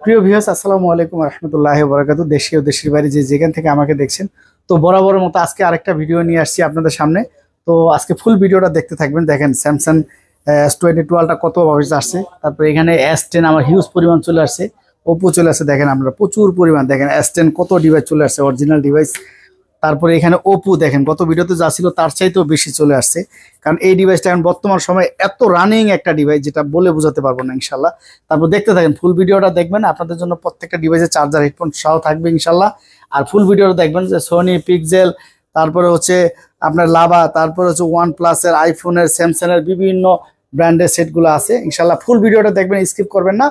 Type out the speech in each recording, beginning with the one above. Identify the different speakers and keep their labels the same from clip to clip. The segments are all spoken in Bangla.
Speaker 1: প্রিয় ভিউয়ার্স, আসসালামু আলাইকুম রহমতুল্লাহি ওয়া বারাকাতুহু। দেশে ও দেশের বাইরে যে যেখান থেকে আমাকে দেখছেন, তো বরাবরের মতো আজকে আরেকটা ভিডিও নিয়ে আসছি আপনাদের সামনে। তো আজকে ফুল ভিডিওটা দেখতে থাকবেন। দেখেন স্যামসাং S22 আলট্রা কত অবস্থা আসছে, তারপরে এখানে S10 আমার হিউজ পরিমাণ চলে আসছে, ওপো চলে আসছে। দেখেন আমরা প্রচুর পরিমাণ, দেখেন S10 কত ডিভাইস চলে আসছে, অরিজিনাল ডিভাইস। তারপরে এখানে ওপো দেখেন কত ভিডিওতে যা ছিল তার চাইতেও বেশি চলে আসছে, কারণ এই ডিভাইসটা এখন বর্তমান সময়ে এত রানিং একটা ডিভাইস যেটা বলে বোঝাতে পারবো না ইনশাল্লাহ। তারপর দেখতে থাকেন, ফুল ভিডিওটা দেখবেন। আপনাদের জন্য প্রত্যেকটা ডিভাইসে চার্জার, হেডফোন সহ থাকবে ইনশাল্লাহ। আর ফুল ভিডিওটা দেখবেন যে সোনি, পিক্সেল, তারপরে হচ্ছে আপনার লাভা, তারপরে হচ্ছে ওয়ান প্লাসের, আইফোনের, স্যামসাংয়ের বিভিন্ন ব্র্যান্ডের সেটগুলো আছে ইনশাল্লাহ। ফুল ভিডিওটা দেখবেন, স্কিপ করবেন না।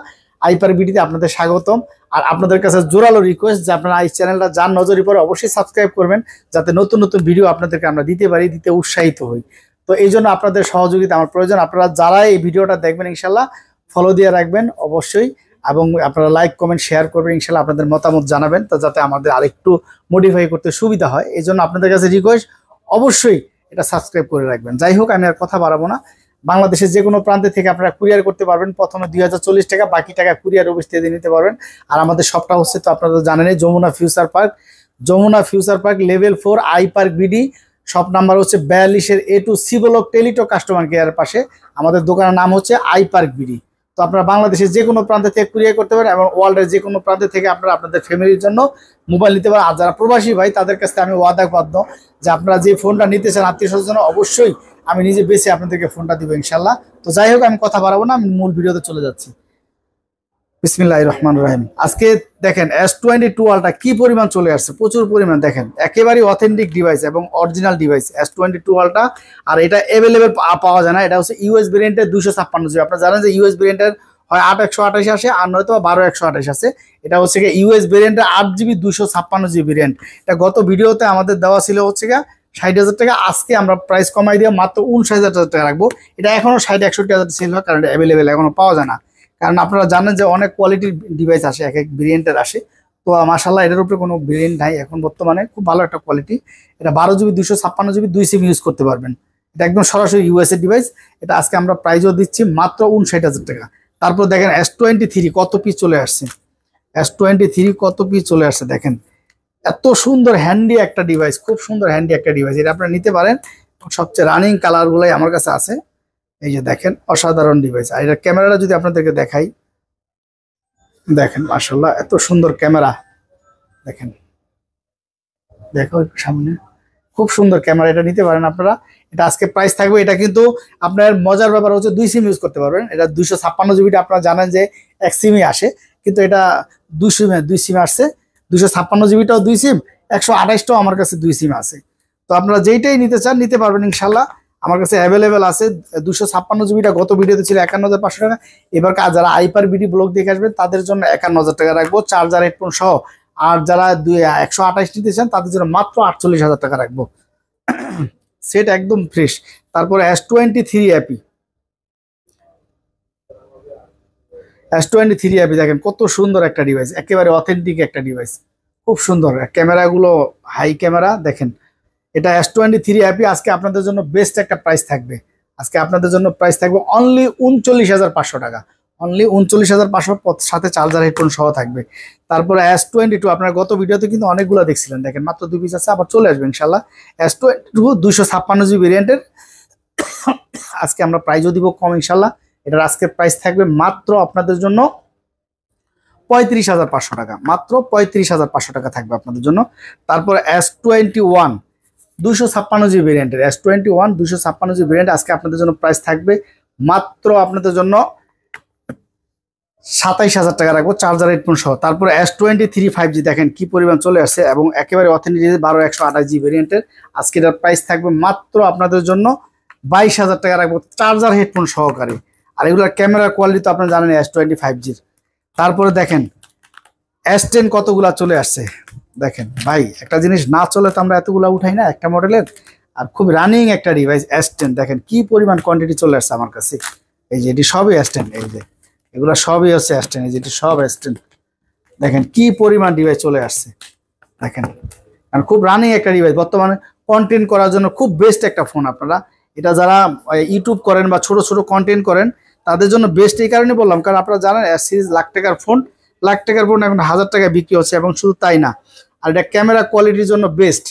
Speaker 1: আইপার বিডিতে আপনাদের স্বাগতম। আর আপনাদের কাছে জোরালো রিকোয়েস্ট যে আপনারা এই চ্যানেলটা যার নজরে পড়ে অবশ্যই সাবস্ক্রাইব করবেন, যাতে নতুন নতুন ভিডিও আপনাদেরকে আমরা দিতে পারি, দিতে উৎসাহিত হই। তো এই জন্য আপনাদের সহযোগিতা আমার প্রয়োজন। আপনারা যারা এই ভিডিওটা দেখবেন ইনশাল্লাহ ফলো দিয়ে রাখবেন অবশ্যই, এবং আপনারা লাইক, কমেন্ট, শেয়ার করবেন ইনশাল্লাহ। আপনাদের মতামত জানাবেন, তো যাতে আমাদের আরেকটু মডিফাই করতে সুবিধা হয়। এই জন্য আপনাদের কাছে রিকোয়েস্ট, অবশ্যই এটা সাবস্ক্রাইব করে রাখবেন। যাই হোক, আমি আর কথা বাড়াবো না। বাংলাদেশের যে কোনো প্রান্তে থেকে আপনারা কুরিয়ার করতে পারবেন। প্রথমে 2040 টাকা, বাকি টাকা কুরিয়ার অফিস থেকে দিয়ে নিতে পারবেন। আর আমাদের শপটা হচ্ছে, তো আপনারা জানেনই, Jamuna future park, Jamuna future park level 4 I park BD. Shop number হচ্ছে 42-এর A2 C block, Teletalk customer কেয়ারের পাশে। আমাদের দোকানের নাম হচ্ছে আই পার্ক বিডি। তো আপনারা বাংলাদেশের যে কোনো প্রান্ত থেকে কুরিয়ার করতে পারেন, এবং ওয়ার্ল্ডের যে কোনো প্রান্ত থেকে আপনারা আপনাদের ফ্যামিলির জন্য মোবাইল নিতে পারেন। আর যারা প্রবাসী ভাই, তাদের কাছে আমি ওয়াদাবদ্ধ যে আপনারা যে ফোনটা নিতে চান আত্মীয় স্বজন, অবশ্যই আমি নিজে বেছে আপনাদেরকে ফোনটা দিব ইনশাল্লাহ। তো যাই হোক, আমি কথা বাড়াবো না, আমি মূল ভিডিওতে চলে যাচ্ছি। বিসমিল্লাহির রহমানির রহিম। আজকে দেখেন S22 আলট্রা কি পরিমাণ চলে আসছে, প্রচুর পরিমাণ। দেখেন একেবারে অথেন্টিক ডিভাইস এবং অরিজিনাল ডিভাইস S22 আলট্রা। আর এটা অ্যাভেলেবেল পাওয়া যায় না, এটা হচ্ছে ইউএস ভেরিয়েন্টের 256 জিবি। আপনারা জানেন যে ইউএস ভেরিয়েন্টের হয় 8/128 আসে, আর নয়তো 12/128 আছে। এটা হচ্ছে গিয়ে ইউএস ভেরিয়েন্টের 8 জিবি 256 জিবি ভেরিয়েন্ট। এটা গত ভিডিওতে আমাদের দেওয়া ছিল হচ্ছে গিয়ে 60,000 টাকা। আজকে আমরা প্রাইস কমাই দিয়ে মাত্র 59,000 টাকা রাখবো। এটা এখনো 60-61,000 সেল হয়, কারণ এটা অ্যাভেলেবেল এখনো পাওয়া যায় না। কারণ আপনারা জানেন যে অনেক কোয়ালিটির ডিভাইস আসে, এক এক ভেরিয়েন্টের আসে। তো মাশাআল্লাহ এটার উপরে কোনো ভেরিয়েন্ট নাই এখন বর্তমানে, খুব ভালো একটা কোয়ালিটি। এটা 12 জিবি 256 জিবি 2 সিম ইউজ করতে পারবেন। এটা একদম সরাসরি ইউএস এর ডিভাইস। এটা আজকে আমরা প্রাইসও দিচ্ছি মাত্র 59,000 টাকা। তারপর দেখেন S23 কত পিস চলে আসছে, S23 কত পিস চলে আসছে। দেখেন এত সুন্দর হ্যান্ডি একটা ডিভাইস, খুব সুন্দর হ্যান্ডি একটা ডিভাইস। এটা আপনারা নিতে পারেন। সবচেয়ে রানিং কালারগুলাই আমার কাছে আছে। এই যে দেখেন, অসাধারণ ডিভাইস। আর এটা ক্যামেরাটা যদি আপনাদেরকে দেখাই, দেখেন মাশাআল্লাহ এত সুন্দর ক্যামেরা। দেখেন, দেখো একটু সামনে, খুব সুন্দর ক্যামেরা। এটা নিতে পারেন আপনারা। এটা আজকে প্রাইস থাকবে, এটা কিন্তু আপনার মজার ব্যাপার হচ্ছে 2 সিম ইউজ করতে পারবেন। এটা 256 জিবিটা আপনারা জানেন যে এক সিমই আসে, কিন্তু এটা 2 সিমে আসছে। 256 জিবিটাও 2 সিম, 128টাও আমার কাছে 2 সিম আছে। তো আপনারা যেইটাই নিতে চান নিতে পারবেন ইনশাল্লাহ, আমার কাছে অ্যাভেলেবেল আছে। 256 জিবিটা গত ভিডিওতে ছিল 51,500 টাকা। এবার যারা আইপার বিডি ব্লক দেখে আসবেন তাদের জন্য 51,000 টাকা রাখবো, চার্জার, হেডফোন সহ। আর যারা 128 নিতে চান তাদের জন্য মাত্র 48,000 টাকা রাখবো। সেট একদম ফ্রেশ। তারপরে S23 অ্যাপি, S23 অ্যাপি দেখেন কত সুন্দর একটা ডিভাইস, একেবারে অথেন্টিক একটা ডিভাইস, খুব সুন্দর। ক্যামেরাগুলো হাই ক্যামেরা। দেখেন এটা S23 অ্যাপি। আজকে আপনাদের জন্য বেস্ট একটা প্রাইস থাকবে। আজকে আপনাদের জন্য প্রাইস থাকবে অনলি 39,500 টাকা, অনলি 39,500, সাথে চার্জার, হেডফোন সহ থাকবে। তারপরে S22 আপনার গত ভিডিওতে কিন্তু অনেকগুলো দেখছিলেন, দেখেন মাত্র 2 পিস আছে, আবার চলে আসবে ইনশাল্লাহ। S22 256 জিবি ভেরিয়েন্টের। আজকে আমরা প্রাইসও দিব কম ইনশাল্লাহ। এটার আজকে প্রাইস থাকবে মাত্র আপনাদের জন্য 35,500 টাকা, মাত্র 35,500 টাকা থাকবে আপনাদের জন্য। তারপরে S21 256 জিবি ভেরিয়েন্টের, S21 256 জিবি ভেরিয়েন্ট। আজকে আপনাদের জন্য প্রাইস থাকবে মাত্র আপনাদের জন্য 27,000 টাকা রাখবো, চার্জার, হেডফোন সহ। তারপরে S23 5G দেখেন কি পরিমাণ চলে আসছে, এবং একেবারে অথেন্টিক 12/128 জিবি ভেরিয়েন্টের। আজকে এটার প্রাইস থাকবে মাত্র আপনাদের জন্য 22,000 টাকা রাখবো, চার্জার, হেডফোন সহকারে। আর এগুলোর ক্যামেরার কোয়ালিটি তো আপনারা জানেন S25G'র। তারপরে দেখেন S10 কতগুলা চলে আসছে। দেখেন ভাই, একটা জিনিস না চলে তো আমরা এতগুলা উঠাই না একটা মডেলের। আর খুব রানিং একটা ডিভাইস S10, দেখেন কি পরিমাণ কোয়ান্টিটি চলে আসছে আমার কাছে। এই যে এটি সবই S10, এই যে এগুলো সবই হচ্ছে S10, এই যে এটি সব S10। দেখেন কি পরিমাণ ডিভাইস চলে আসছে। দেখেন, আর খুব রানিং একটা ডিভাইস, বর্তমানে কন্টেন্ট করার জন্য খুব বেস্ট একটা ফোন। আপনারা এটা যারা ইউটিউব করেন বা ছোট ছোট কন্টেন্ট করেন তাদের জন্য বেস্ট এই কারণে বললাম, কারণ আপনারা জানেন S সিরিজ লাখ টাকার ফোন, লাখ টাকার ফোন এখন 1000 টাকায় বিক্রি হচ্ছে। এবং শুধু তাই না, আর এটা ক্যামেরা কোয়ালিটির জন্য বেস্ট,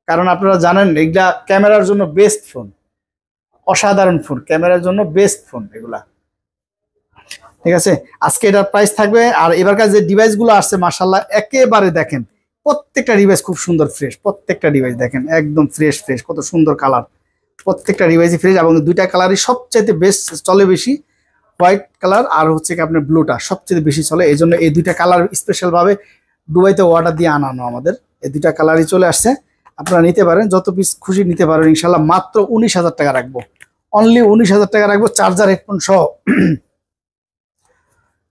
Speaker 1: কারণ আপনারা জানেন এগুলা ক্যামেরার জন্য বেস্ট ফোন, অসাধারণ ফোন, ক্যামেরার জন্য বেস্ট ফোন এগুলা। ঠিক আছে, আজকে এটার প্রাইস থাকবে। আর এবারকার যে ডিভাইসগুলো আসছে মাশাআল্লাহ একেবারে দেখেন প্রত্যেকটা ডিভাইস খুব সুন্দর ফ্রেশ, প্রত্যেকটা ডিভাইস দেখেন একদম ফ্রেশ, কত সুন্দর কালার, প্রত্যেকটা ডিভাইসই ফ্রেশ। এবং দুইটা কালারই সবচাইতে বেস্ট চলে বেশি, হোয়াইট কালার আর হচ্ছে কি আপনার ব্লুটা সবচেয়ে বেশি চলে। এই জন্য এই দুইটা কালার স্পেশাল ভাবে দুবাইতে অর্ডার দিয়ে আনানো আমাদের। এই দুইটা কালারই চলে আসছে, আপনারা নিতে পারেন, যত পিস খুশি নিতে পারেন ইনশাল্লাহ। মাত্র 19,000 টাকা রাখবো, অনলি 19,000 টাকা রাখবো, চার্জার হেডফোন সহ।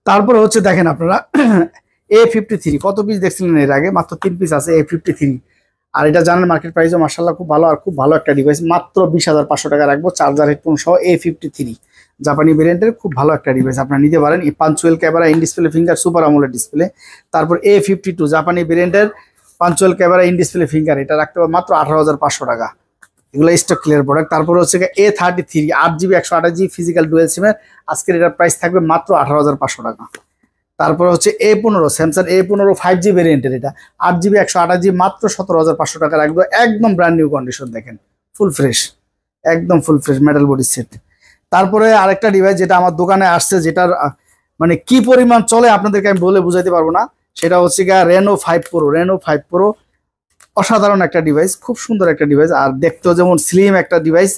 Speaker 1: তারপরে হচ্ছে দেখেন আপনারা A53 কত পিস দেখছিলেন এর আগে, মাত্র 3 পিস আছে A53। আর এটা জানেন মার্কেট প্রাইসও মাশাআল্লাহ খুব ভালো, আর খুব ভালো একটা ডিভাইস। মাত্র 20,500 টাকা রাখবো, চার্জার হেডফোন সহ A53 জাপানি ভেরিয়েন্টের খুব ভালো একটা ডিভাইস, আপনারা নিতে পারেন। এই punch hole camera, in display finger, super AMOLED display. তারপর A52 জাপানি ভেরিয়েন্টের punch hole camera, in display finger, এটা রাখতে পারবো মাত্র 18,500 টাকা। এগুলো স্টক ক্লিয়ার প্রোডাক্ট। তারপরে হচ্ছে A33 8GB 128GB physical dual সিমের, আজকের এটার প্রাইস থাকবে মাত্র 18,500 টাকা। তারপরে হচ্ছে A15 স্যামসাং A15 5G ভেরিয়েন্টের, এটা 8GB 128GB মাত্র 17,500 টাকা রাখবো, একদম ব্র্যান্ড নিউ কন্ডিশন দেখেন, ফুল ফ্রেশ, একদম full fresh metal body set. তারপরে আরেকটা ডিভাইস যেটা আমার দোকানে আসছে, যেটার মানে কি পরিমাণ চলে আপনাদেরকে আমি বলে বুঝাইতে পারবো না, সেটা হচ্ছে Reno 5 Pro। Reno 5 Pro অসাধারণ একটা ডিভাইস, খুব সুন্দর একটা ডিভাইস, আর দেখতেও যেমন স্লিম একটা ডিভাইস,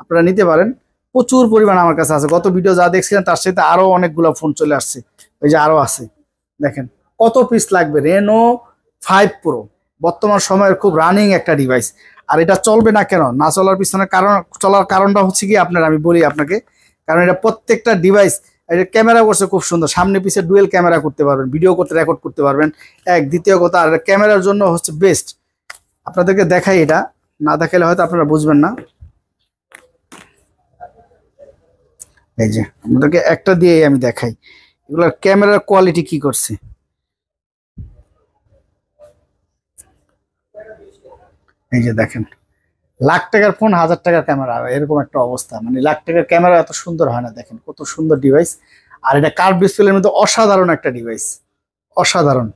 Speaker 1: আপনারা নিতে পারেন। প্রচুর পরিমাণ আমার কাছে আছে, গত ভিডিও যা দেখছিলেন তার সাথে আরো অনেকগুলো ফোন চলে আসছে, ওই যে আরো আছে দেখেন কত পিস লাগবে। Reno 5 Pro বর্তমান সময়ের খুব রানিং একটা ডিভাইস। আর এটা চলবে না কেন, না চলার পিছনে চলার কারণটা হচ্ছে কি আপনার আমি বলি আপনাকে, কারণ এটা প্রত্যেকটা ডিভাইস, এটা ক্যামেরা করছে খুব সুন্দর, সামনে পিছে ডুয়েল ক্যামেরা করতে পারবেন, ভিডিও করতে রেকর্ড করতে পারবেন। দ্বিতীয় কথা, আর ক্যামেরার জন্য হচ্ছে বেস্ট। আপনাদেরকে দেখাই, এটা না দেখাইলে হয়তো আপনারা বুঝবেন না। এই যে আপনাদেরকে একটা দিয়ে আমি দেখাই এগুলোর ক্যামেরার কোয়ালিটি কি করছে। এই যে দেখেন, লাখ টাকার ফোন 1000 টাকার ক্যামেরা, এরকম একটা অবস্থা। মানে লাখ টাকার ক্যামেরা এত সুন্দর হয় না, দেখেন কত সুন্দর ডিভাইস। আর এটা কার্ভ ডিসপ্লের মধ্যে অসাধারণ একটা ডিভাইস, অসাধারণ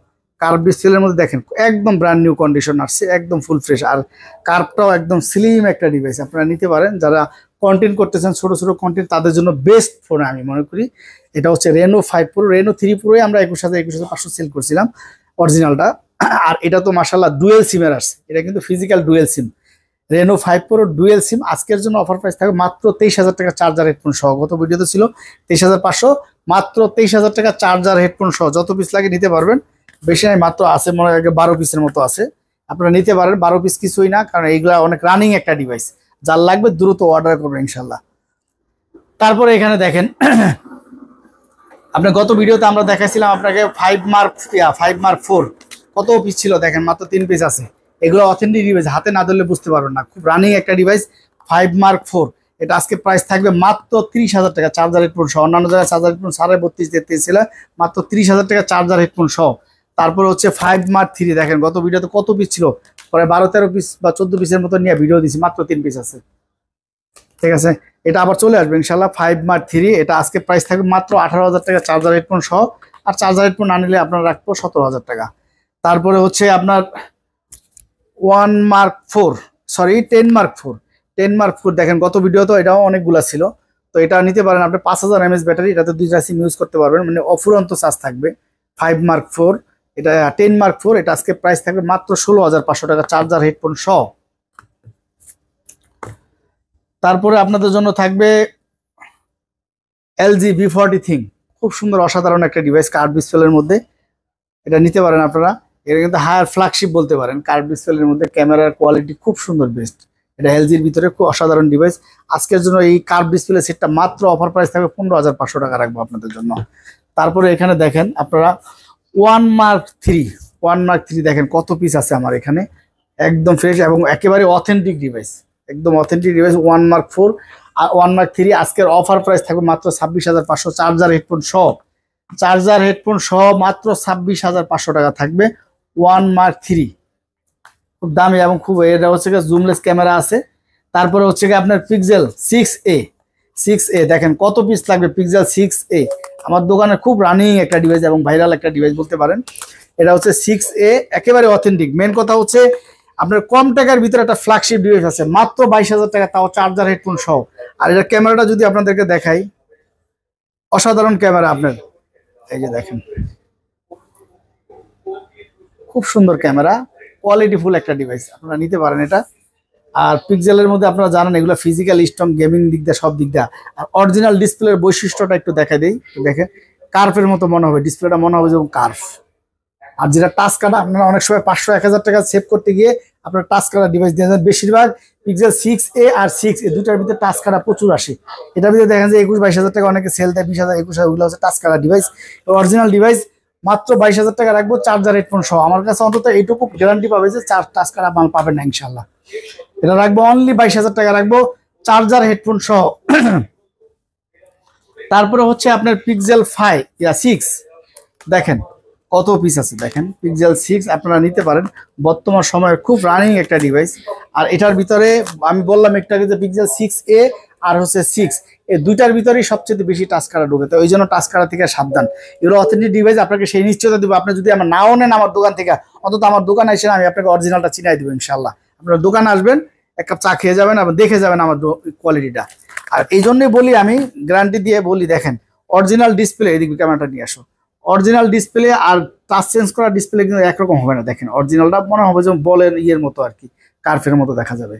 Speaker 1: কার্ভ ডিসপ্লের মধ্যে দেখেন একদম ব্র্যান্ড নিউ কন্ডিশন আসছে, একদম ফুল ফ্রেশ। আর কার্ভটাও একদম স্লিম একটা ডিভাইস, আপনারা নিতে পারেন। যারা কন্টেন্ট করতেছেন ছোট ছোট কন্টেন্ট, তাদের জন্য বেস্ট ফোন আমি মনে করি। এটা হচ্ছে Reno 5 Pro। Reno 3 Pro আমরা 21,500 সেল করছিলাম অরিজিনালটা। আর এটা তো মাশাআল্লাহ ডুয়েল সিমের আসছে, এটা কিন্তু ফিজিক্যাল ডুয়েল সিম। Reno 5 Pro ডুয়েল সিম, আজকের জন্য অফার প্রাইস থাকবে মাত্র 23,000 টাকা, চার্জার হেডফোন সহ। গত ভিডিওতে ছিল 23,500, মাত্র 23,000 টাকা চার্জার হেডফোন সহ। যত পিস লাগে নিতে পারবেন, বেশি নাই, মাত্র আছে মনে হয় 12 পিসের মতো আছে, আপনারা নিতে পারেন। 12 পিস কিছুই না, কারণ এইগুলা অনেক রানিং একটা ডিভাইস, যার লাগবে দ্রুত অর্ডার করবেন ইনশাল্লাহ। তারপরে এখানে দেখেন আপনার গত ভিডিওতে আমরা দেখাইছিলাম আপনাকে 5 Mark 4 কত পিস ছিল, দেখেন মাত্র 3 পিস আছে। এগুলো অথেন্টিক ডিভাইস, হাতে না ধরলে বুঝতে পারবেন না, খুব রানিং একটা ডিভাইস 5 Mark 4। এটা আজকে প্রাইস থাকবে মাত্র 30,000 টাকা, চার্জার হেডফোন সহ। অন্যান্য জায়গায় চার্জার হেডফোন 32.5 ছিল, মাত্র 30,000 টাকা চার্জার হেডফোন সহ। তারপর হচ্ছে 5 Mark 3, দেখেন গত ভিডিওতে কত পিস ছিল, পরে 12-13 পিস বা 14 পিসের মতো নিয়ে ভিডিও দিছি, মাত্র 3 পিস আছে। ঠিক আছে, এটা আবার চলে আসবে ইনশাল্লাহ 5 Mark 3। এটা আজকে প্রাইস থাকবে মাত্র 18,000 টাকা, চার্জার হেডফোন সহ। আর চার্জার হেডফোন না নিলে আপনারা রাখবো 17,000 টাকা। তারপরে হচ্ছে আপনার 10 Mark 4 দেখেন গত ভিডিও তো এটাও অনেকগুলা ছিল, তো এটা নিতে পারেন আপনি। 5000 mAh ব্যাটারি, এটাতে 2টা সিম ইউজ করতে পারবেন, মানে অফুরন্ত চার্জ থাকবে। 5 Mark 4, এটা 10 Mark 4, এটা আজকে প্রাইস থাকবে মাত্র 16,500 টাকা, চার্জার হেডফোন সহ। তারপরে আপনাদের জন্য থাকবে LG V40 Thing, খুব সুন্দর অসাধারণ একটা ডিভাইস কার্ভ ডিসপ্লের মধ্যে, এটা নিতে পারেন আপনারা। এটা কিন্তু হায়ার ফ্ল্যাগশিপ বলতে পারেন, কার্ভ ডিসপ্লের মধ্যে ক্যামেরার কোয়ালিটি খুব সুন্দর, বেস্ট। এটা LGর ভিতরে খুব অসাধারণ ডিভাইস। আজকের জন্য এই কার্ভ ডিসপ্লে সেটটা মাত্র অফার প্রাইস থাকবে 15,500 টাকা রাখবো আপনাদের জন্য। তারপরে এখানে দেখেন আপনারা 1 Mark 3 দেখেন কত পিস আছে আমার এখানে, একদম ফ্রেশ এবং একেবারে অথেন্টিক ডিভাইস, একদম অথেন্টিক ডিভাইস 1 Mark 4 আর 1 Mark 3। আজকের অফার প্রাইস থাকবে মাত্র 26,500, চার্জার হেডফোন সহ। চার্জার হেডফোন সহ মাত্র 26,500 টাকা থাকবে 1 Mark 3, খুব দামি এবং খুব, এটা হচ্ছে জুমলেস ক্যামেরা আছে। তারপরে হচ্ছে আপনার Pixel 6a দেখেন কত পিস লাগবে, Pixel 6a আমার দোকানে খুব রানিং একটা ডিভাইস এবং ভাইরাল একটা ডিভাইস বলতে পারেন। এটা হচ্ছে 6A, একেবারে অথেন্টিক। মেন কথা হচ্ছে আপনার কম টাকার ভিতরে একটা ফ্ল্যাগশিপ ডিভাইস আছে মাত্র 22,000 টাকা, তাও চার্জার হেডফোন সহ। আর এটার ক্যামেরাটা যদি আপনাদেরকে দেখাই, অসাধারণ ক্যামেরা। আপনার এই যে দেখেন, খুব সুন্দর ক্যামেরা, কোয়ালিটিফুল একটা ডিভাইস, আপনারা নিতে পারেন এটা। আর পিক্সেলের মধ্যে আপনারা জানেন এগুলো ফিজিক্যাল স্ট্রং, গেমিং দিক দিয়ে সব দিক দিয়ে। আর অরিজিনাল ডিসপ্লের বৈশিষ্ট্যটা একটু দেখা দেই, দেখেন কার্ভের মতো মনে হবে, ডিসপ্লেটা মনে হবে যেমন কার্ভ। আর যেটা টাচ কাটা, আপনারা অনেক সময় 500-1000 টাকা সেভ করতে গিয়ে আপনার টাচ কাটা ডিভাইস দিয়ে যান। বেশিরভাগ পিক্সেল 6A আর 6A দুটার ভিতরে টাচ কাটা প্রচুর আসে। এটার ভিতরে দেখেন যে 21-22 হাজার টাকা অনেকে সেল দেয়, 20,000 21,000, ওগুলো হচ্ছে টাচ কাটা ডিভাইস। অরিজিনাল ডিভাইস মাত্র 22,000 টাকা রাখবো, চার্জার হেডফোন সহ। আমার কাছে অন্তত এইটুকু গ্যারান্টি পাবে যে টাচ কাটা মাল পাবেন না ইনশাল্লাহ। এটা রাখবো অনলি 22,000 টাকা রাখবো, চার্জার হেডফোন সহ। তারপরে হচ্ছে আপনার পিক্সেল 6 দেখেন কত পিস আছে, দেখেন পিক্সেল 6 আপনারা নিতে পারেন, বর্তমান সময়ের খুব রানিং একটা ডিভাইস। আর এটার ভিতরে আমি বললাম একটু আগে যে পিক্সেল 6A আর হচ্ছে 6, এই দুইটার ভিতরেই সবচেয়ে বেশি টাচ কাটা ঢুকে, তো ওই জন্য টাচ কাটা থেকে সাবধান। এগুলো অথেন্টিক ডিভাইস, আপনাকে সেই নিশ্চয়তা দেবো। আপনি যদি আমার নাও নেন আমার দোকান থেকে, অন্তত আমার দোকানে এসে আমি আপনাকে অরিজিনালটা চিনাই দেবো ইনশাল্লাহ। আপনার দোকানে আসবেন, এক কাপ চা খেয়ে যাবেন, আবার দেখে যাবেন আমার কোয়ালিটিটা। আর এই জন্যই বলি, আমি গ্যারান্টি দিয়ে বলি, দেখেন অরিজিনাল ডিসপ্লে, এদিকে ক্যামেরাটা নিয়ে আসো, অরিজিনাল ডিসপ্লে আর টাচ চেঞ্জ করা ডিসপ্লে কিন্তু একরকম হবে না। দেখেন অরিজিনালটা মনে হবে যেমন বলের ইয়ের মতো আর কি, কার্ভের মতো দেখা যাবে।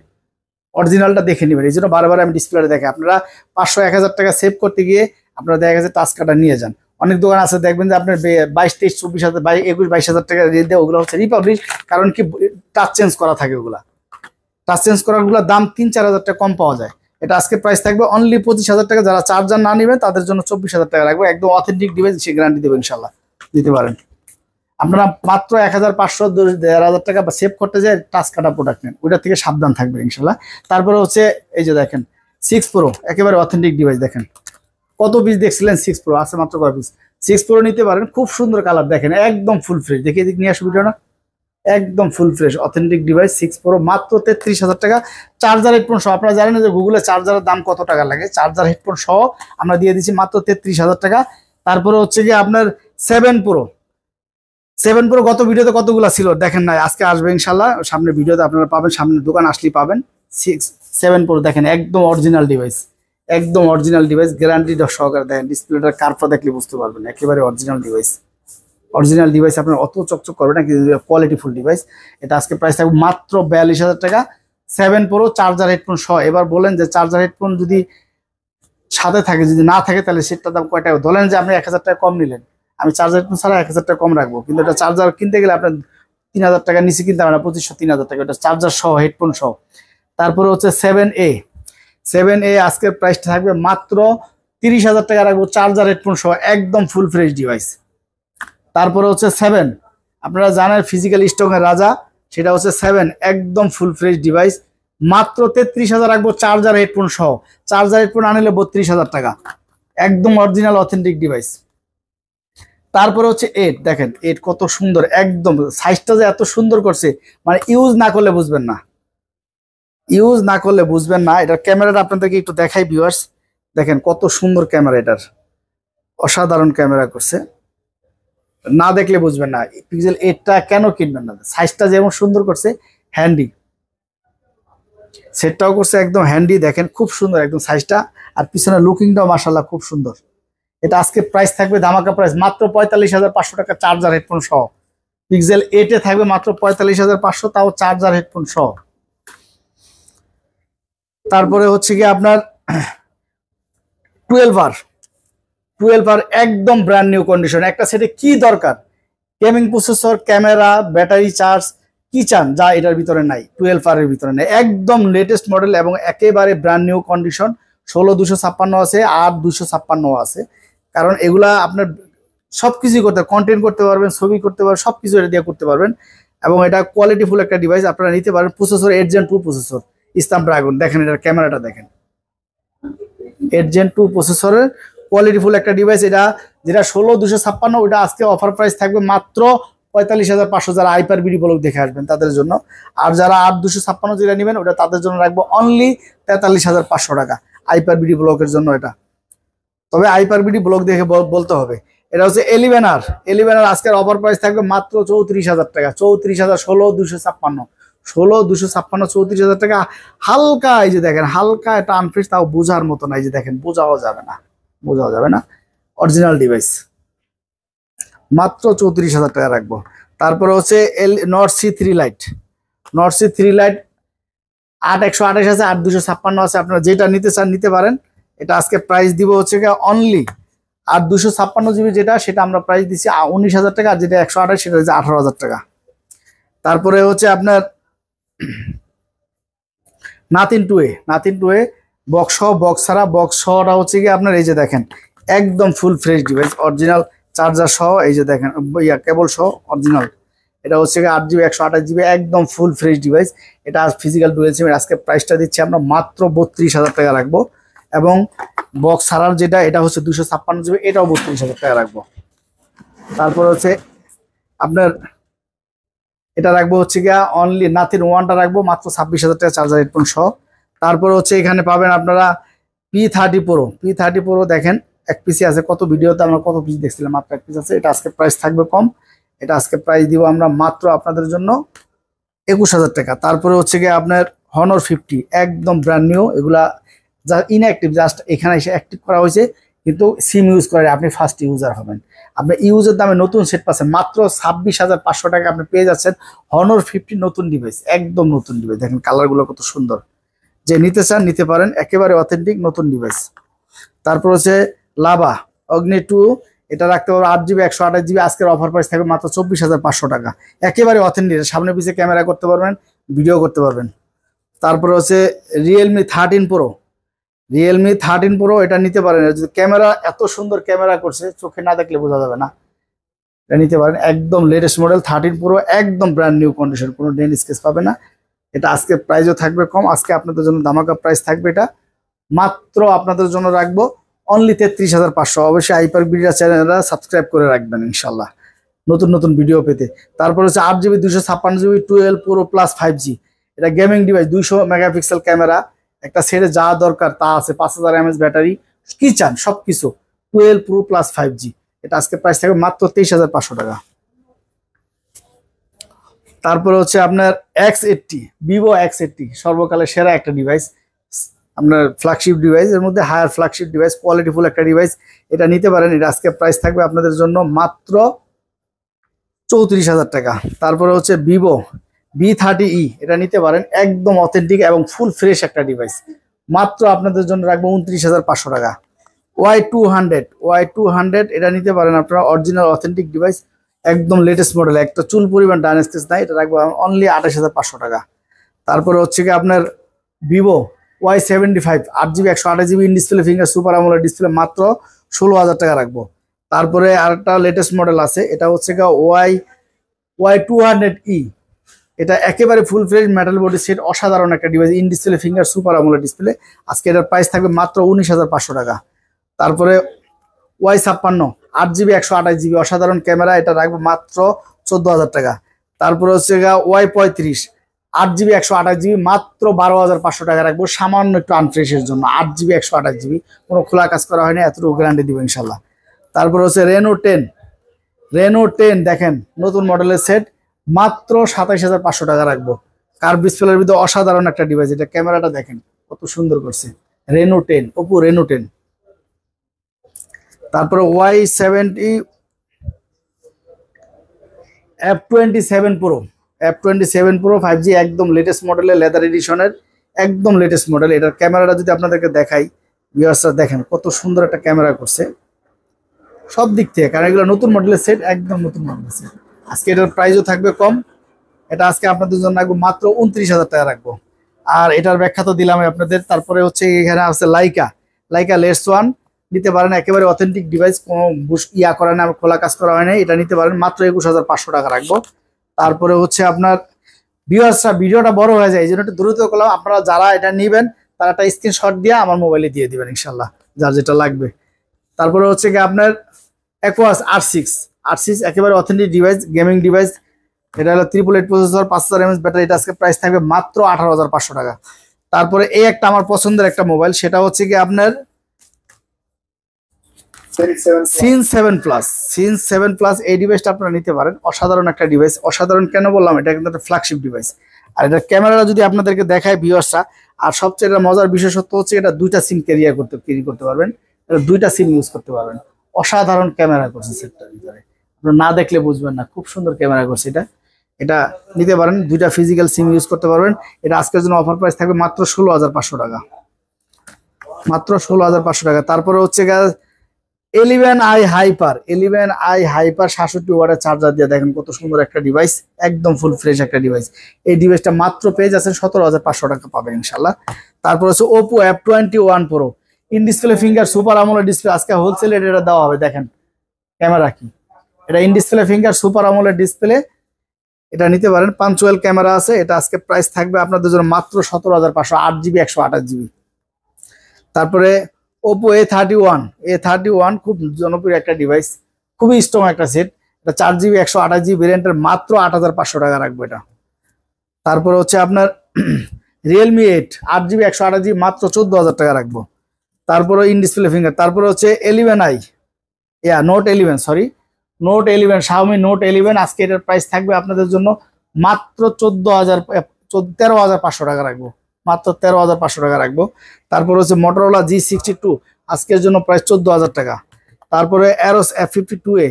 Speaker 1: অরিজিনালটা দেখে নেবেন, এই জন্য বারবার আমি ডিসপ্লেটা দেখে। আপনারা 500-1000 টাকা সেভ করতে গিয়ে আপনারা দেখা গেছে টাচ কাটা নিয়ে যান। অনেক দোকান আছে দেখবেন যে আপনার 22-23-24,000, 21-22,000 টাকা রেট দেয়, ওগুলো হচ্ছে রিপাবলিশ। কারণ কি, টাচ চেঞ্জ করা থাকে ওগুলা, টাচ চেঞ্জ করাগুলোর দাম 3-4 হাজার টাকা কম পাওয়া যায়। এটা আজকে প্রাইস থাকবে অনলি 25,000 টাকা। যারা চার্জার না নেবেন তাদের জন্য 24,000 টাকা রাখবো, একদম অথেন্টিক ডিভাইস, সে গ্যারান্টি দেবেন ইনশাল্লাহ, দিতে পারেন। আপনারা মাত্র 1,500-1,000 টাকা সেভ করতে যায় টাচ কাটা প্রোডাক্ট নেন, ওইটা থেকে সাবধান থাকবে ইনশাল্লাহ। তারপরে হচ্ছে এই যে দেখেন 6 Pro, একেবারে অথেন্টিক ডিভাইস। দেখেন কত পিস দেখছিলেন, 6 Pro আছে মাত্র কয় পিস। 6 Pro নিতে পারেন, খুব সুন্দর কালার, দেখেন একদম ফুল ফ্রেশ। দেখে এদিক নিয়ে আসো ভিডিওটা, একদম full fresh authentic device 6 Pro, মাত্র 33,000 টাকা, চার্জার হেডফোন সহ। আপনারা জানেন যে গুগলে চার্জারের দাম কত টাকা লাগে, চার্জার হেডফোন সহ আমরা দিয়ে দিচ্ছি মাত্র 33,000 টাকা। তারপরে হচ্ছে কি আপনার 7 Pro, গত ভিডিওতে কতগুলো ছিল দেখেন নাই, আজকে আসবে ইনশাল্লাহ, সামনে ভিডিওতে আপনারা পাবেন, সামনে দোকান আসলেই পাবেন। 7 Pro দেখেন একদম অরিজিনাল ডিভাইস, একদম অরিজিনাল ডিভাইস, গ্যারান্টি সহকারে। দেখেন ডিসপ্লেটার কার্ভটা দেখলে বুঝতে পারবেন, একেবারে অরিজিনাল ডিভাইস। অরিজিনাল ডিভাইস আপনার অত চকচক করবে না, কিন্তু কোয়ালিটিফুল ডিভাইস। এটা আজকে প্রাইস থাকবে মাত্র 42,000 টাকা, 7 Pro, চার্জার হেডফোন সহ। এবার বলেন যে চার্জার হেডফোন যদি সাথে থাকে, যদি না থাকে তাহলে সেটার দাম কয় টাকা? ধরেন যে আপনি 1,000 টাকা কম নিলেন, আমি চার্জার হেডফোন ছাড়া 1,000 টাকা কম রাখবো, কিন্তু এটা চার্জার কিনতে গেলে আপনার 3,000 টাকা নিচে কিনতে হবে না, 2,500-3,000 টাকা, এটা চার্জার সহ, হেডফোন সহ। তারপরে হচ্ছে 7A আজকের প্রাইসটা থাকবে মাত্র 30,000 টাকা রাখবো, চার্জার হেডফোন সহ, একদম ফুল ফ্রেশ ডিভাইস। তারপরে হচ্ছে 7, আপনারা জানেন ফিজিক্যাল স্ট্রংয়ের রাজা, সেটা হচ্ছে 7, একদম ফুল ফ্রেশ ডিভাইস, মাত্র 33,000 রাখবো, চার্জার হেডফোন সহ। চার্জার হেডফোন আনিলে 32,000 টাকা, একদম অরিজিনাল অথেন্টিক ডিভাইস। তারপরে হচ্ছে 8, দেখেন 8 কত সুন্দর, একদম সাইজটা যে এত সুন্দর করছে, মানে ইউজ না করলে বুঝবেন না, ইউজ না করলে বুঝবেন না। এটার ক্যামেরাটা আপনাদেরকে একটু দেখাই ভিউয়ার্স, দেখেন কত সুন্দর ক্যামেরা, এটার অসাধারণ ক্যামেরা করছে, না দেখলে বুঝবেন না। পিক্সেল 8টা কেন কিনবেন না, সাইজটা যেমন সুন্দর করছে, হ্যান্ডি সেটটাও করছে একদম হ্যান্ডি, দেখেন খুব সুন্দর একদম সাইজটা। আর পিছনে লুকিংটাও মাশাআল্লাহ খুব সুন্দর। এটা আজকে প্রাইস থাকবে ধামাকা প্রাইস, মাত্র 45,500 টাকা, চার্জার হেডফোন সহ। পিক্সেল 8-এ থাকবে মাত্র 45,500, তাও চার্জার হেডফোন সহ। তারপরে হচ্ছে কি আপনার 12R একদম ব্র্যান্ড নিউ কন্ডিশন। একটা সেটে কি দরকার, gaming processor, camera, battery charge, কি চান যা এটার ভিতরে নাই, 12R এর ভিতরে নাই, একদম লেটেস্ট মডেল এবং একেবারে ব্র্যান্ড নিউ কন্ডিশন। 16-256 আছে, 8-256 আছে, কারণ এগুলা আপনার সবকিছু করতে, কন্টেন্ট করতে পারবেন, ছবি করতে পারবেন, সবকিছু এটা দিয়ে করতে পারবেন। এবং এটা কোয়ালিটিফুল একটা ডিভাইস, আপনারা নিতে পারেন। প্রসেসর 8 Gen 2 প্রসেসর, ইসলাম ড্রাগন, দেখেন এটার ক্যামেরাটা দেখেন, 8 Gen 2 প্রসেসরের কোয়ালিটিফুল একটা ডিভাইস। এটা যেটা 16-256, ওটা আজকে অফার প্রাইস থাকবে মাত্র 45,500, যারা হাইপার বিডি ব্লগ দেখে আসবেন তাদের জন্য। আর যারা 8-256 যেটা নেবেন ওটা তাদের জন্য রাখবো অনলি 43,500 টাকা, হাইপার বিডি ব্লগের জন্য এটা। তবে আইপারবিডি ব্লগ দেখে বলতে হবে। এটা হচ্ছে 11R। 11R আজকের অফার প্রাইস থাকবে মাত্র 34,000 টাকা। 34,000, 16,256, 16,256, 34,000 টাকা। হালকা এই যে দেখেন, হালকা একটা আনফ্রেশ, তাও বোঝার মতো না। এই যে দেখেন, বোঝাও যাবে না, বোঝাও যাবে না। অরিজিনাল ডিভাইস মাত্র 34,000 টাকা রাখবো। তারপরে হচ্ছে Nord C3 light. Nord C3 light 8/128 আছে, 8/256 আছে। আপনারা যেটা নিতে চান নিতে পারেন। এটা আজকে প্রাইস দিব হচ্ছে গিয়ে অনলি 8/256 GB যেটা, সেটা আমরা প্রাইস দিচ্ছি 19,000 টাকা। আর যেটা 128 সেটা হচ্ছে 18,000 টাকা। তারপরে হচ্ছে আপনার নাথিং টু এ বক্স ছাড়া, বক্স সহটা হচ্ছে গিয়ে আপনার এই যে দেখেন, একদম full fresh device, original charger সহ। এই যে দেখেন, কেবল সহ অরিজিনাল। এটা হচ্ছে গিয়ে 8GB 128GB, একদম ফুল ফ্রেশ ডিভাইস। এটা ফিজিক্যাল ডুয়েল সিম। আজকে প্রাইসটা দিচ্ছি আমরা মাত্র 32,000 টাকা রাখবো। এবং বক্স ছাড়ার যেটা, এটা হচ্ছে 256GB, এটাও 32,000 টাকা রাখবো। তারপর হচ্ছে আপনার এটা রাখবো হচ্ছে গিয়া অনলি নাথিং ওয়ানটা রাখবো মাত্র 26,000 টাকা, চার্জার হেডফোন সহ। তারপর হচ্ছে এখানে পাবেন আপনারা P30 Pro। দেখেন এক পিসি আছে, কত ভিডিওতে আমরা কত পিস দেখছিলাম, মাত্র এক পিস আছে। এটা আজকে প্রাইস থাকবে কম। এটা আজকে প্রাইস দিব আমরা মাত্র আপনাদের জন্য 21,000 টাকা। তারপরে হচ্ছে গিয়ে আপনার Honor 50, একদম ব্র্যান্ড নিউ। এগুলা যা ইনঅ্যাক্টিভ, জাস্ট এখানে এসে অ্যাক্টিভ করা হয়েছে, কিন্তু সিম ইউজ করে আপনি ফার্স্ট ইউজার হবেন। আপনি ইউজের দামে নতুন সেট পাচ্ছেন মাত্র 26,500 টাকা। আপনি পেয়ে যাচ্ছেন Honor 50 নতুন ডিভাইস, একদম নতুন ডিভাইস। দেখেন কালারগুলো কত সুন্দর। যে নিতে চান নিতে পারেন, একেবারে অথেন্টিক নতুন ডিভাইস। তারপর হচ্ছে লাভা অগ্নি 2, এটা রাখতে পারবো 8GB 128GB। আজকের অফার প্রাইস থাকবে মাত্র 24,500 টাকা। একেবারে অথেন্টিক, সামনে পিছে ক্যামেরা করতে পারবেন, ভিডিও করতে পারবেন। তারপরে হচ্ছে রিয়েলমি 13 Pro, এটা নিতে পারেন। ক্যামেরা এত সুন্দর ক্যামেরা করছে, চোখে না দেখলে বোঝা যাবে না। এটা নিতে পারেন, একদম লেটেস্ট মডেল 13 Pro, একদম ব্র্যান্ড নিউ কন্ডিশন, কোনো ডেন্ট স্কেচ পাবে না। এটা আজকে প্রাইসও থাকবে কম। আজকে আপনাদের জন্য ধামাকা প্রাইস থাকবে। এটা মাত্র আপনাদের জন্য রাখবো অনলি 33,500। অবশ্যই আইপারবিডি চ্যানেলটা সাবস্ক্রাইব করে রাখবেন ইনশাল্লাহ, নতুন নতুন ভিডিও পেতে। তারপর হচ্ছে 8GB 256GB 12 Pro Plus 5G। এটা গেমিং ডিভাইস, 200 মেগাপিক্সেল ক্যামেরা, একটা সেটে যা দরকার তা আছে, 5000 mAh ব্যাটারি, কি চান সবকিছু। 12 Pro Plus 5G। এটা আজকে প্রাইস থাকবে মাত্র 23,500 টাকা। তারপরে হচ্ছে আপনার X80, Vivo X80 সর্বকালের সেরা একটা ডিভাইস, আপনার ফ্ল্যাগশিপ ডিভাইস, এর মধ্যে হায়ার ফ্ল্যাগশিপ ডিভাইস, কোয়ালিটিফুল একটা ডিভাইস। এটা নিতে পারেন। এটা আজকে প্রাইস থাকবে আপনাদের জন্য মাত্র 34,000 টাকা। তারপরে হচ্ছে Vivo V30e, এটা নিতে পারেন, একদম অথেন্টিক এবং ফুল ফ্রেশ একটা ডিভাইস। মাত্র আপনাদের জন্য রাখবো 29,500 টাকা। Y200, এটা নিতে পারেন আপনারা, অরিজিনাল অথেন্টিক ডিভাইস, একদম লেটেস্ট মডেল, একটা চুল পরিমাণ ডাইনাস্টিস নাই। এটা রাখবো অনলি 28,500 টাকা। তারপরে হচ্ছে কি আপনার Vivo Y75, 8GB 128GB in display finger super AMOLED display, মাত্র 16,000 টাকা রাখবো। তারপরে আরেকটা লেটেস্ট মডেল আছে, এটা হচ্ছে গিয়ে Y200e। এটা একেবারে full fresh metal body set, অসাধারণ একটা device, in display finger super AMOLED display. আজকে এটার প্রাইস থাকবে মাত্র 19,500 টাকা। তারপরে Y56, 8GB 128GB, অসাধারণ ক্যামেরা, এটা রাখবো মাত্র 14,000 টাকা। তারপরে হচ্ছে Y35, 8GB 128GB, মাত্র 12,500 টাকা রাখবো, সামান্য একটু আনফ্রেশের জন্য। 8GB 128GB, কোনো খোলা কাজ করা হয়নি, এতটুকু গ্যারান্টি দিব ইনশাল্লাহ। তারপরে হচ্ছে রেনো 10, দেখেন নতুন মডেলের সেট, মাত্র 27,500 টাকা রাখবো। কার্ভ ডিসপ্লের ভিতরে অসাধারণ একটা ডিভাইস। এটা ক্যামেরাটা দেখেন কত সুন্দর করছে, ওপো রেনো 10। তারপরে Y70 F27 Pro 5G, একদম লেটেস্ট মডেলের, লেদার এডিশনের, একদম লেটেস্ট মডেল। এটার ক্যামেরাটা যদি আপনাদেরকে দেখাই, ভিউয়ার্সরা দেখেন কত সুন্দর একটা ক্যামেরা করছে সব দিক থেকে, কারণ এগুলো নতুন মডেলের সেট, একদম নতুন মডেলের সেট। আজকে এটার প্রাইসও থাকবে কম। এটা আজকে আপনাদের জন্য রাখবো মাত্র 29,000 টাকা রাখবো। আর এটার ব্যাখ্যা তো দিলাম আপনাদের। তারপরে হচ্ছে এখানে আছে লাইকা লেটস ওয়ান, নিতে পারেন, একেবারে অথেন্টিক ডিভাইস, কোনো করা নেই, আমার খোলা কাজ করা হয় নাই। এটা নিতে পারেন, মাত্র 21,500 টাকা রাখবো। তারপরে হচ্ছে আপনার ভিউয়ার্সরা, ভিডিওটা বড় হয়ে যায়, এই জন্য একটু দ্রুত করলাম। আপনারা যারা এটা নেবেন তারা একটা স্ক্রিনশট দিয়ে আমার মোবাইলে দিয়ে দিবেন ইনশাল্লাহ, যার যেটা লাগবে। তারপরে হচ্ছে কি আপনার Aquos R6, একেবারে অথেন্টিক ডিভাইস, গেমিং ডিভাইস। এটা হলো 888 প্রসেসর, 5000 mAh ব্যাটারি। এটা আজকে প্রাইস থাকবে মাত্র 18,500 টাকা। তারপরে এই একটা আমার পছন্দের একটা মোবাইল, সেটা হচ্ছে কি আপনার সিন 7 প্লাস এই ডিভাইসটা আপনারা নিতে পারেন। অসাধারণ একটা ডিভাইস। অসাধারণ কেন বললাম, এটা কিন্তু একটা ফ্ল্যাগশিপ ডিভাইস। আর এটা ক্যামেরাটা যদি আপনাদেরকে দেখায় ভিউয়ার্সরা, আর সবচেয়ে মজার বিশেষত্ব হচ্ছে এটা দুইটা সিম ক্যারি করতে পারবেন, এটা দুইটা সিম ইউজ করতে পারবেন। অসাধারণ ক্যামেরা করছে সেটটার ভিতরে, আপনারা না দেখলে বুঝবেন না, খুব সুন্দর ক্যামেরা করছে এটা। এটা নিতে পারেন, দুইটা ফিজিক্যাল সিম ইউজ করতে পারবেন। এটা আজকের জন্য অফার প্রাইস থাকবে মাত্র 16,500 টাকা, মাত্র 16,500 টাকা। তারপরে হচ্ছে 11i হাইপার 67 ওয়াটের চার্জার দিয়ে, দেখেন কত সুন্দর একটা ডিভাইস, একদম ফুল ফ্রেশ একটা ডিভাইস। এই ডিভাইসটা মাত্র পেয়ে যাচ্ছেন 17,500 টাকা পাবেন ইনশাল্লাহ। তারপর হচ্ছে Oppo F21 Pro in display finger super AMOLED display, আজকে হোলসেল এটা দেওয়া হবে। দেখেন ক্যামেরা কি, এটা in display finger super AMOLED display, এটা নিতে পারেন। পাঞ্চুয়াল ক্যামেরা আছে। এটা আজকে প্রাইস থাকবে আপনাদের জন্য মাত্র 17,500, 8GB 128GB। তারপরে Oppo A31 খুব জনপ্রিয় একটা ডিভাইস, খুবই স্ট্রং একটা সেট। এটা 4GB 128GB ভেরিয়েন্টের, মাত্র 8,500 টাকা রাখবো এটা। তারপরে হচ্ছে আপনার Realme 8 8GB 128GB মাত্র 14,000 টাকা রাখবো। তারপরে ইন ডিসপ্লে ফিঙ্গার। তারপরে হচ্ছে 11i Note 11 Xiaomi Note 11, আজকে এটার প্রাইস থাকবে আপনাদের জন্য মাত্র 13,500 টাকা রাখবো, মাত্র 13,500 টাকা রাখবো। তারপর হচ্ছে Motorola G62, আজকের জন্য প্রাইস 14,000 টাকা। তারপরে Aros F52a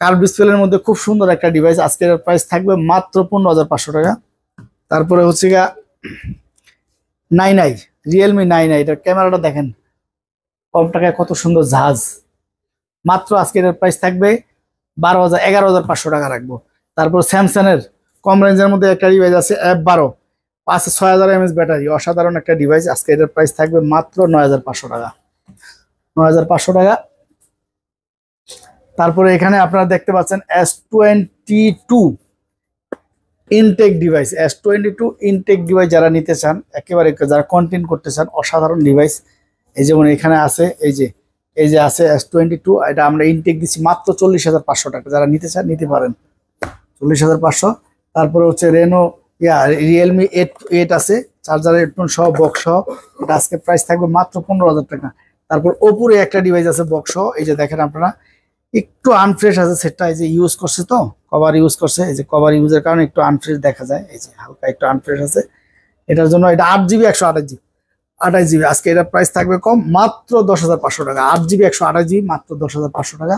Speaker 1: কার্ভ ডিসপ্লের মধ্যে খুব সুন্দর একটা ডিভাইস, আজকের প্রাইস থাকবে মাত্র 15,500 টাকা। তারপরে হচ্ছে Realme 9i, এটার ক্যামেরাটা দেখেন, কম টাকায় কত সুন্দর জাহাজ, মাত্র আজকের প্রাইস থাকবে 11,500 টাকা রাখবো। তারপর স্যামসাং এর কম রেঞ্জের মধ্যে একটা ডিভাইস আছে F12 6000 mAh ব্যাটারি, অসাধারণ একটা ডিভাইস, আজকে এটার প্রাইস থাকবে মাত্র 9,500 টাকা, 9,500 টাকা। তারপরে এখানে আপনারা দেখতে পাচ্ছেন S22 ইনটেক ডিভাইস, যারা নিতে চান, একেবারে যারা কন্টেন্ট করতে চান, অসাধারণ ডিভাইস। এই যেমন এখানে আছে, এই যে আছে S22, এটা আমরা ইনটেক দিচ্ছি মাত্র 40,500 টাকা, যারা নিতে চান নিতে পারেন, 40,500। তারপরে হচ্ছে Realme 8 আছে, চার্জারের হেডফোন সহ, বক্স সহ, এটা আজকে প্রাইস থাকবে মাত্র 15,000 টাকা। তারপর Oppo একটা ডিভাইস আছে বক্স সহ, এই যে দেখেন আপনারা, একটু আনফ্রেশ আছে সেটটা, এই যে ইউজ করছে তো, কভার ইউজ করছে, এই যে কভার ইউজের কারণে একটু আনফ্রেশ দেখা যায়, এই যে হালকা একটু আনফ্রেশ আছে। এটার জন্য এটা 8GB 128GB, আজকে এটার প্রাইস থাকবে কম, মাত্র 10,500 টাকা, 8GB 128GB মাত্র 10,500 টাকা।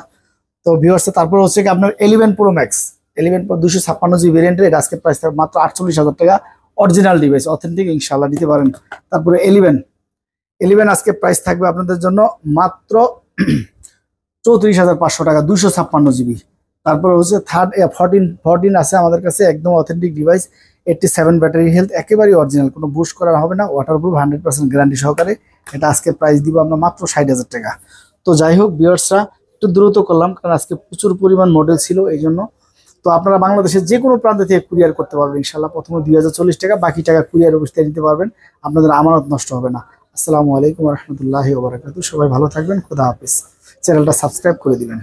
Speaker 1: তো ভিউয়ার্স, তারপর হচ্ছে কি আপনার 11 Pro Max 256GB ভেরিয়েন্টের, এটা আজকে প্রাইস থাকবে মাত্র 48,000 টাকা। অরিজিনাল ডিভাইস, অথেন্টিক, ইনশাআল্লাহ নিতে পারেন। তারপরে 11 আজকে প্রাইস থাকবে আপনাদের জন্য মাত্র 34,500 টাকা, 256GB। তারপরে হচ্ছে 14 আছে আমাদের কাছে, একদম অথেন্টিক ডিভাইস, 87 ব্যাটারি হেলথ, একেবারে অরিজিনাল, কোনো বুস্ট করা হবে না, ওয়াটারপ্রুফ, 100% গ্যারান্টি সহকারে। এটা আজকে প্রাইস দিব আমরা মাত্র 60,000 টাকা। তো যাই হোক ভিউয়ার্সরা, একটু দ্রুত করলাম কারণ আজকে প্রচুর পরিমাণ মডেল ছিল, এই জন্য। তো আপনারা বাংলাদেশের যে কোনো প্রান্ত থেকে কুরিয়ার করতে পারবেন ইনশাল্লাহ। প্রথমে 2,040 টাকা, বাকি টাকা কুরিয়ার অবস্থায় নিতে পারবেন, আপনাদের আমানত নষ্ট হবে না। আসসালামু আলাইকুম রহমতুল্লাহি ওয়া বারাকাতুহু। সবাই ভালো থাকবেন, খোদা হাফেজ। চ্যানেলটা সাবস্ক্রাইব করে দিবেন।